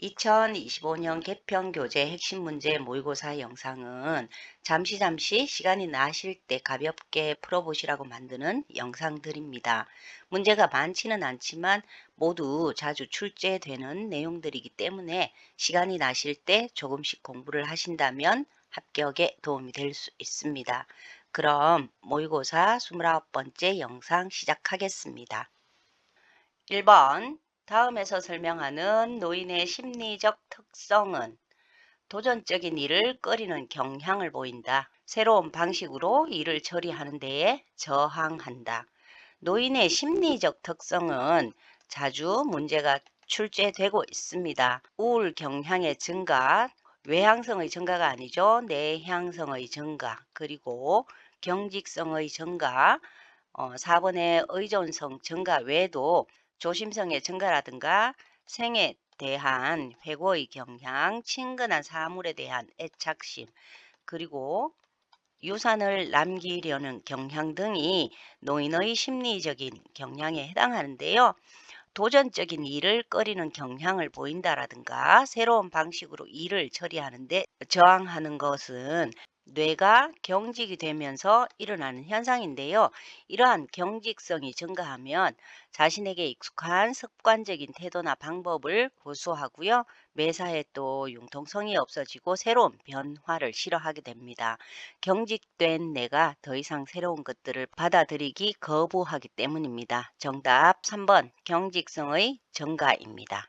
2025년 개평교재 핵심 문제 모의고사 영상은 잠시 시간이 나실 때 가볍게 풀어보시라고 만드는 영상들입니다. 문제가 많지는 않지만 모두 자주 출제되는 내용들이기 때문에 시간이 나실 때 조금씩 공부를 하신다면 합격에 도움이 될 수 있습니다. 그럼 모의고사 29번째 영상 시작하겠습니다. 1번 다음에서 설명하는 노인의 심리적 특성은 도전적인 일을 꺼리는 경향을 보인다. 새로운 방식으로 일을 처리하는 데에 저항한다. 노인의 심리적 특성은 자주 문제가 출제되고 있습니다. 우울 경향의 증가, 외향성의 증가가 아니죠. 내향성의 증가, 그리고 경직성의 증가, 4번의 의존성 증가 외에도 조심성의 증가라든가 생에 대한 회고의 경향, 친근한 사물에 대한 애착심, 그리고 유산을 남기려는 경향 등이 노인의 심리적인 경향에 해당하는데요. 도전적인 일을 꺼리는 경향을 보인다라든가 새로운 방식으로 일을 처리하는데 저항하는 것은 뇌가 경직이 되면서 일어나는 현상인데요. 이러한 경직성이 증가하면 자신에게 익숙한 습관적인 태도나 방법을 고수하고요. 매사에 또 융통성이 없어지고 새로운 변화를 싫어하게 됩니다. 경직된 뇌가 더 이상 새로운 것들을 받아들이기 거부하기 때문입니다. 정답 3번 경직성의 증가입니다.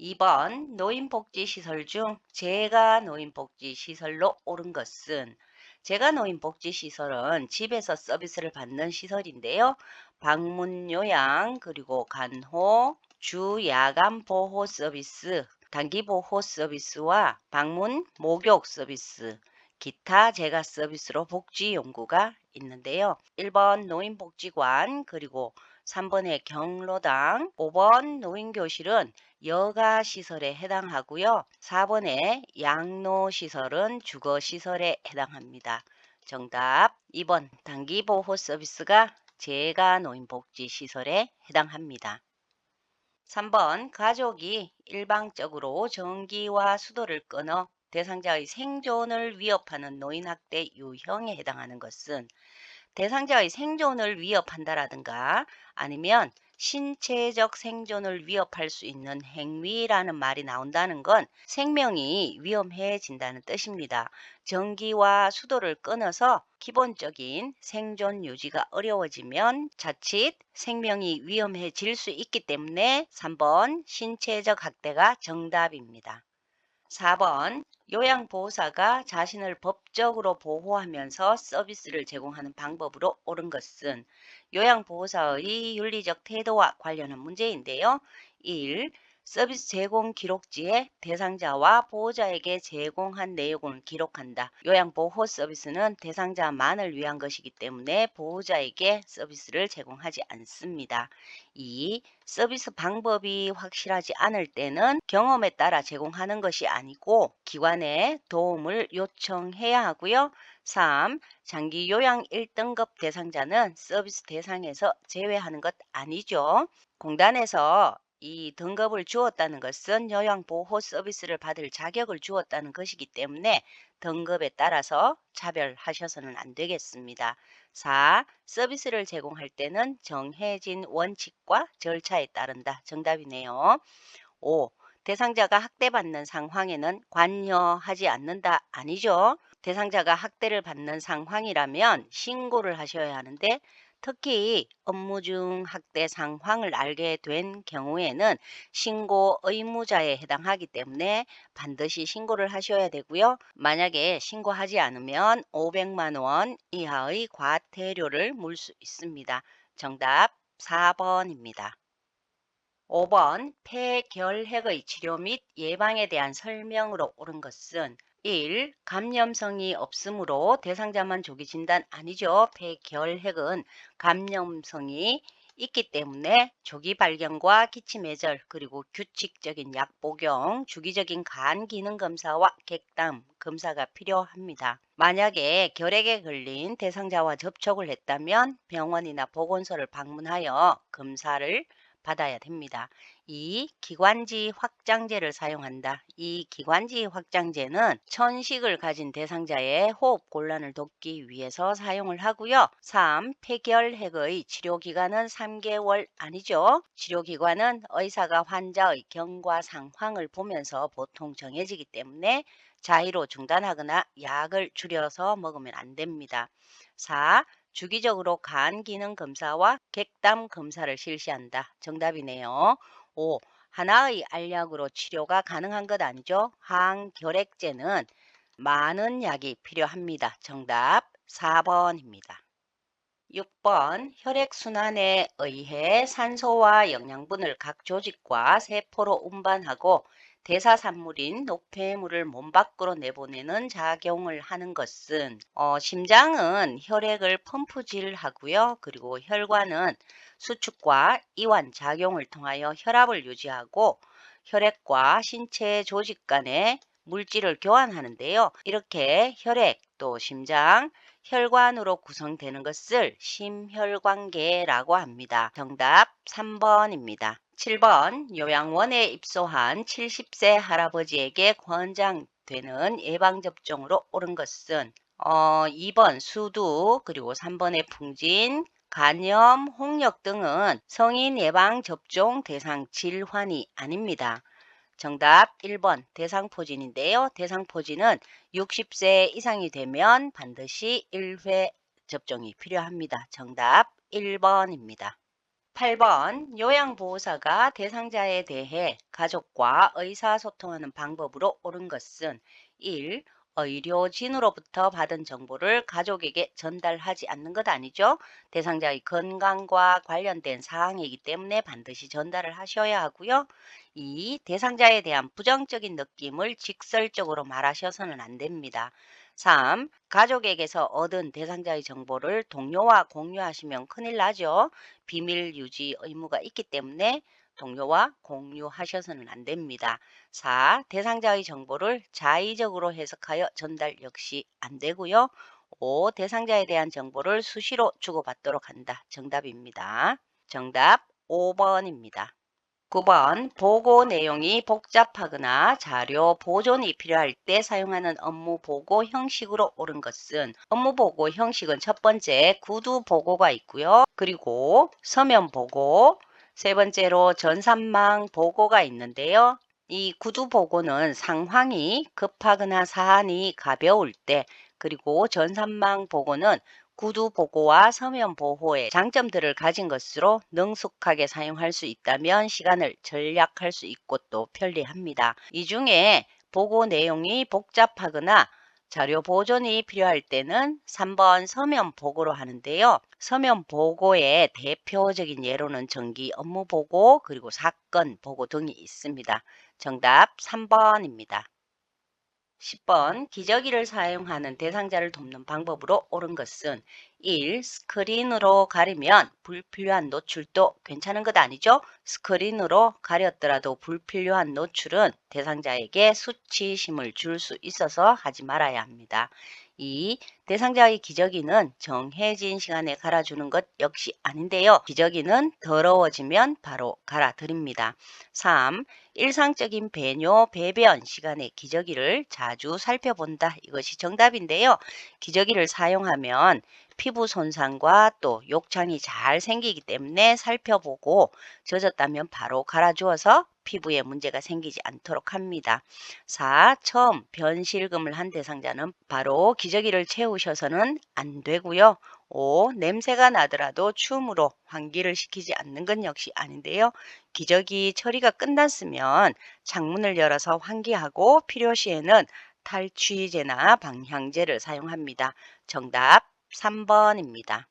2번 노인복지시설 중 재가 노인복지시설로 옳은 것은 재가 노인복지시설은 집에서 서비스를 받는 시설인데요. 방문 요양 그리고 간호, 주 야간 보호 서비스, 단기 보호 서비스와 방문 목욕 서비스, 기타 재가 서비스로 복지 연구가 있는데요. 1번 노인복지관 그리고 3번의 경로당, 5번 노인교실은 여가시설에 해당하고요. 4번의 양로시설은 주거시설에 해당합니다. 정답 2번 단기보호 서비스가 재가 노인복지시설에 해당합니다. 3번 가족이 일방적으로 전기와 수도를 끊어 대상자의 생존을 위협하는 노인학대 유형에 해당하는 것은 대상자의 생존을 위협한다라든가 아니면 신체적 생존을 위협할 수 있는 행위라는 말이 나온다는 건 생명이 위험해진다는 뜻입니다. 전기와 수도를 끊어서 기본적인 생존 유지가 어려워지면 자칫 생명이 위험해질 수 있기 때문에 3번 신체적 학대가 정답입니다. 4번 요양보호사가 자신을 법적으로 보호하면서 서비스를 제공하는 방법으로 옳은 것은 요양보호사의 윤리적 태도와 관련한 문제인데요. 1. 서비스 제공 기록지에 대상자와 보호자에게 제공한 내용을 기록한다. 요양보호 서비스는 대상자만을 위한 것이기 때문에 보호자에게 서비스를 제공하지 않습니다. 2. 서비스 방법이 확실하지 않을 때는 경험에 따라 제공하는 것이 아니고 기관에 도움을 요청해야 하고요. 3. 장기 요양 1등급 대상자는 서비스 대상에서 제외하는 것 아니죠. 공단에서 이 등급을 주었다는 것은 요양보호 서비스를 받을 자격을 주었다는 것이기 때문에 등급에 따라서 차별하셔서는 안 되겠습니다. 4. 서비스를 제공할 때는 정해진 원칙과 절차에 따른다. 정답이네요. 5. 대상자가 학대받는 상황에는 관여하지 않는다. 아니죠. 대상자가 학대를 받는 상황이라면 신고를 하셔야 하는데 특히 업무 중 학대 상황을 알게 된 경우에는 신고 의무자에 해당하기 때문에 반드시 신고를 하셔야 되고요. 만약에 신고하지 않으면 500만 원 이하의 과태료를 물 수 있습니다. 정답 4번입니다. 5번 폐결핵의 치료 및 예방에 대한 설명으로 옳은 것은 1. 감염성이 없으므로 대상자만 조기 진단 아니죠. 폐결핵은 감염성이 있기 때문에 조기 발견과 기침 예절 그리고 규칙적인 약 복용, 주기적인 간 기능 검사와 객담 검사가 필요합니다. 만약에 결핵에 걸린 대상자와 접촉을 했다면 병원이나 보건소를 방문하여 검사를 받아야 됩니다. 2. 기관지 확장제를 사용한다. 이 기관지 확장제는 천식을 가진 대상자의 호흡 곤란을 돕기 위해서 사용을 하고요. 3. 폐결핵의 치료기간은 3개월 아니죠. 치료기간은 의사가 환자의 경과 상황을 보면서 보통 정해지기 때문에 자의로 중단하거나 약을 줄여서 먹으면 안 됩니다. 4. 주기적으로 간 기능 검사와 객담 검사를 실시한다. 정답이네요. 5. 하나의 알약으로 치료가 가능한 것 아니죠? 항결핵제는 많은 약이 필요합니다. 정답 4번입니다. 6번 혈액순환에 의해 산소와 영양분을 각 조직과 세포로 운반하고 대사산물인 노폐물을 몸 밖으로 내보내는 작용을 하는 것은 심장은 혈액을 펌프질하고요. 그리고 혈관은 수축과 이완 작용을 통하여 혈압을 유지하고 혈액과 신체 조직 간에 물질을 교환하는데요. 이렇게 혈액 또 심장, 혈관으로 구성되는 것을 심혈관계라고 합니다. 정답 3번입니다. 7번 요양원에 입소한 70세 할아버지에게 권장되는 예방접종으로 옳은 것은 2번 수두 그리고 3번의 풍진, 간염, 홍역 등은 성인 예방접종 대상 질환이 아닙니다. 정답 1번 대상포진인데요. 대상포진은 60세 이상이 되면 반드시 1회 접종이 필요합니다. 정답 1번입니다. 8번 요양보호사가 대상자에 대해 가족과 의사소통하는 방법으로 옳은 것은 1. 의료진으로부터 받은 정보를 가족에게 전달하지 않는 것 아니죠. 대상자의 건강과 관련된 사항이기 때문에 반드시 전달을 하셔야 하고요. 2. 대상자에 대한 부정적인 느낌을 직설적으로 말하셔서는 안 됩니다. 3. 가족에게서 얻은 대상자의 정보를 동료와 공유하시면 큰일 나죠. 비밀 유지 의무가 있기 때문에 동료와 공유하셔서는 안 됩니다. 4. 대상자의 정보를 자의적으로 해석하여 전달 역시 안 되고요. 5. 대상자에 대한 정보를 수시로 주고받도록 한다. 정답입니다. 정답 5번입니다. 9번 보고 내용이 복잡하거나 자료 보존이 필요할 때 사용하는 업무 보고 형식으로 옳은 것은 업무 보고 형식은 첫 번째 구두 보고가 있고요. 그리고 서면 보고, 세 번째로 전산망 보고가 있는데요. 이 구두 보고는 상황이 급하거나 사안이 가벼울 때, 그리고 전산망 보고는 구두 보고와 서면 보호의 장점들을 가진 것으로 능숙하게 사용할 수 있다면 시간을 절약할 수 있고 또 편리합니다. 이 중에 보고 내용이 복잡하거나 자료 보존이 필요할 때는 3번 서면 보고로 하는데요. 서면 보고의 대표적인 예로는 정기 업무 보고 그리고 사건 보고 등이 있습니다. 정답 3번입니다. 10번 기저귀를 사용하는 대상자를 돕는 방법으로 옳은 것은 1. 스크린으로 가리면 불필요한 노출도 괜찮은 것 아니죠? 스크린으로 가렸더라도 불필요한 노출은 대상자에게 수치심을 줄 수 있어서 하지 말아야 합니다. 2. 대상자의 기저귀는 정해진 시간에 갈아주는 것 역시 아닌데요. 기저귀는 더러워지면 바로 갈아드립니다. 3. 일상적인 배뇨, 배변 시간에 기저귀를 자주 살펴본다. 이것이 정답인데요. 기저귀를 사용하면 피부 손상과 또 욕창이 잘 생기기 때문에 살펴보고 젖었다면 바로 갈아주어서 피부에 문제가 생기지 않도록 합니다. 4. 처음 변실금을 한 대상자는 바로 기저귀를 채우셔서는 안 되고요. 5. 냄새가 나더라도 춤으로 환기를 시키지 않는 건 역시 아닌데요. 기저귀 처리가 끝났으면 창문을 열어서 환기하고 필요시에는 탈취제나 방향제를 사용합니다. 정답 3번입니다.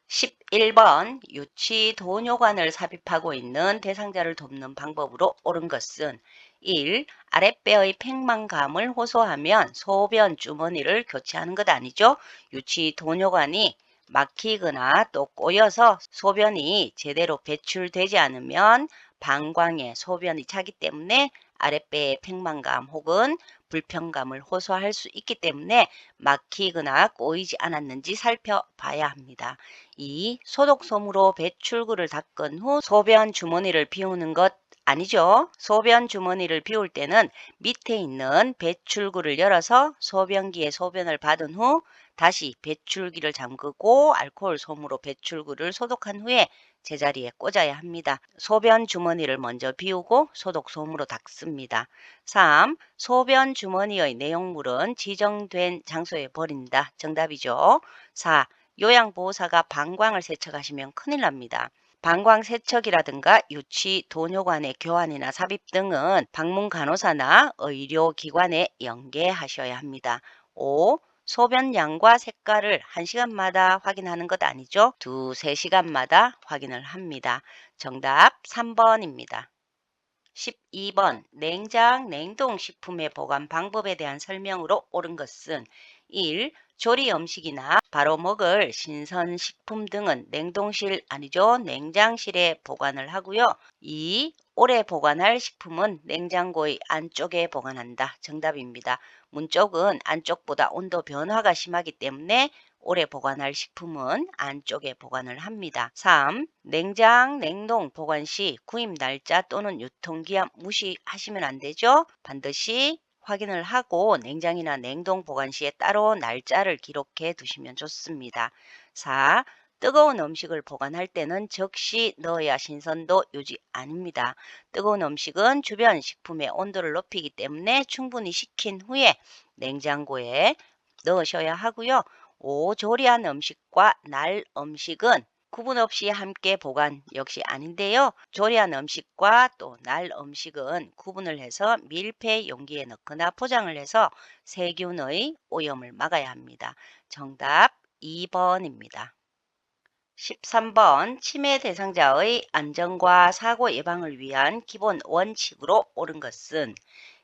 11번 유치 도뇨관을 삽입하고 있는 대상자를 돕는 방법으로 옳은 것은 1. 아랫배의 팽만감을 호소하면 소변 주머니를 교체하는 것 아니죠. 유치 도뇨관이 막히거나 또 꼬여서 소변이 제대로 배출되지 않으면 방광에 소변이 차기 때문에 아랫배의 팽만감 혹은 불편감을 호소할 수 있기 때문에 막히거나 꼬이지 않았는지 살펴봐야 합니다. 2. 소독솜으로 배출구를 닦은 후 소변 주머니를 비우는 것 아니죠. 소변 주머니를 비울 때는 밑에 있는 배출구를 열어서 소변기에 소변을 받은 후 다시 배출기를 잠그고 알코올 솜으로 배출구를 소독한 후에 제자리에 꽂아야 합니다. 소변 주머니를 먼저 비우고 소독솜으로 닦습니다. 3. 소변 주머니의 내용물은 지정된 장소에 버린다. 정답이죠. 4. 요양보호사가 방광을 세척하시면 큰일 납니다. 방광 세척이라든가 유치 도뇨관의 교환이나 삽입 등은 방문 간호사나 의료기관에 연계하셔야 합니다. 5. 소변 양과 색깔을 1시간마다 확인하는 것 아니죠? 2, 3시간마다 확인을 합니다. 정답 3번입니다. 12번 냉장, 냉동식품의 보관 방법에 대한 설명으로 옳은 것은 1. 조리 음식이나 바로 먹을 신선식품 등은 냉동실 아니죠. 냉장실에 보관을 하고요. 2. 오래 보관할 식품은 냉장고의 안쪽에 보관한다. 정답입니다. 문 쪽은 안쪽보다 온도 변화가 심하기 때문에 오래 보관할 식품은 안쪽에 보관을 합니다. 3. 냉장, 냉동 보관 시 구입 날짜 또는 유통기한 무시하시면 안 되죠. 반드시 확인을 하고 냉장이나 냉동 보관 시에 따로 날짜를 기록해 두시면 좋습니다. 4. 뜨거운 음식을 보관할 때는 즉시 넣어야 신선도 유지 아닙니다. 뜨거운 음식은 주변 식품의 온도를 높이기 때문에 충분히 식힌 후에 냉장고에 넣으셔야 하고요. 5. 조리한 음식과 날 음식은 구분 없이 함께 보관 역시 아닌데요. 조리한 음식과 또 날 음식은 구분을 해서 밀폐 용기에 넣거나 포장을 해서 세균의 오염을 막아야 합니다. 정답 2번입니다. 13번 치매 대상자의 안전과 사고 예방을 위한 기본 원칙으로 옳은 것은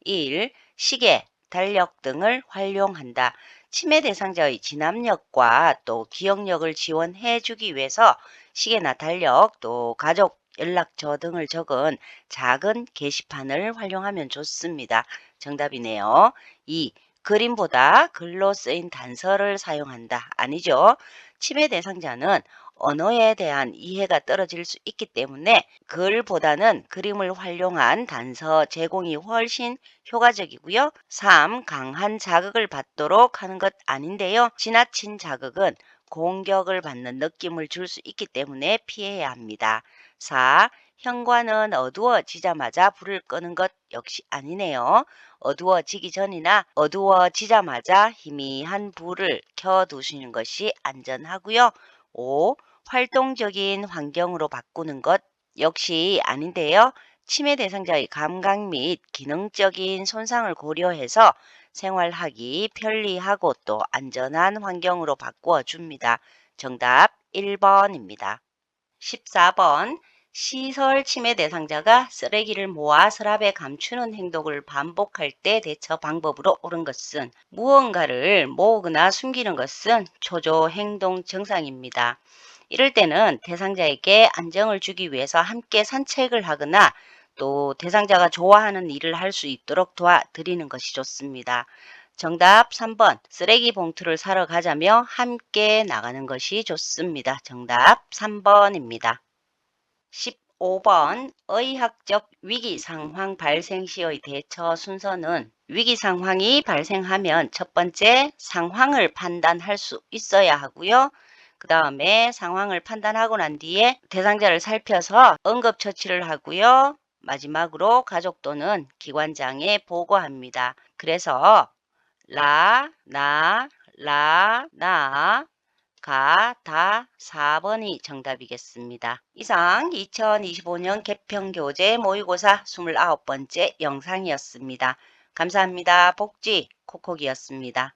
1. 시계, 달력 등을 활용한다. 치매 대상자의 진압력과 또 기억력을 지원해 주기 위해서 시계나 달력 또 가족 연락처 등을 적은 작은 게시판을 활용하면 좋습니다. 정답이네요. 2. 그림보다 글로 쓰인 단서를 사용한다. 아니죠. 치매 대상자는 언어에 대한 이해가 떨어질 수 있기 때문에 글보다는 그림을 활용한 단서 제공이 훨씬 효과적이고요. 3. 강한 자극을 받도록 하는 것 아닌데요. 지나친 자극은 공격을 받는 느낌을 줄 수 있기 때문에 피해야 합니다. 4. 현관은 어두워지자마자 불을 끄는 것 역시 아니네요. 어두워지기 전이나 어두워지자마자 희미한 불을 켜두시는 것이 안전하고요. 5. 활동적인 환경으로 바꾸는 것 역시 아닌데요. 치매 대상자의 감각 및 기능적인 손상을 고려해서 생활하기 편리하고 또 안전한 환경으로 바꾸어 줍니다. 정답 1번입니다. 14번 시설 치매 대상자가 쓰레기를 모아 서랍에 감추는 행동을 반복할 때 대처 방법으로 옳은 것은 무언가를 모으거나 숨기는 것은 초조 행동 증상입니다. 이럴 때는 대상자에게 안정을 주기 위해서 함께 산책을 하거나 또 대상자가 좋아하는 일을 할 수 있도록 도와드리는 것이 좋습니다. 정답 3번 쓰레기 봉투를 사러 가자며 함께 나가는 것이 좋습니다. 정답 3번입니다. 15번 의학적 위기 상황 발생 시의 대처 순서는 위기 상황이 발생하면 첫 번째 상황을 판단할 수 있어야 하고요. 그 다음에 상황을 판단하고 난 뒤에 대상자를 살펴서 응급처치를 하고요. 마지막으로 가족 또는 기관장에 보고합니다. 그래서 라, 나, 가, 다 4번이 정답이겠습니다. 이상 2025년 개평교재 모의고사 29번째 영상이었습니다. 감사합니다. 복지 콕콕이었습니다.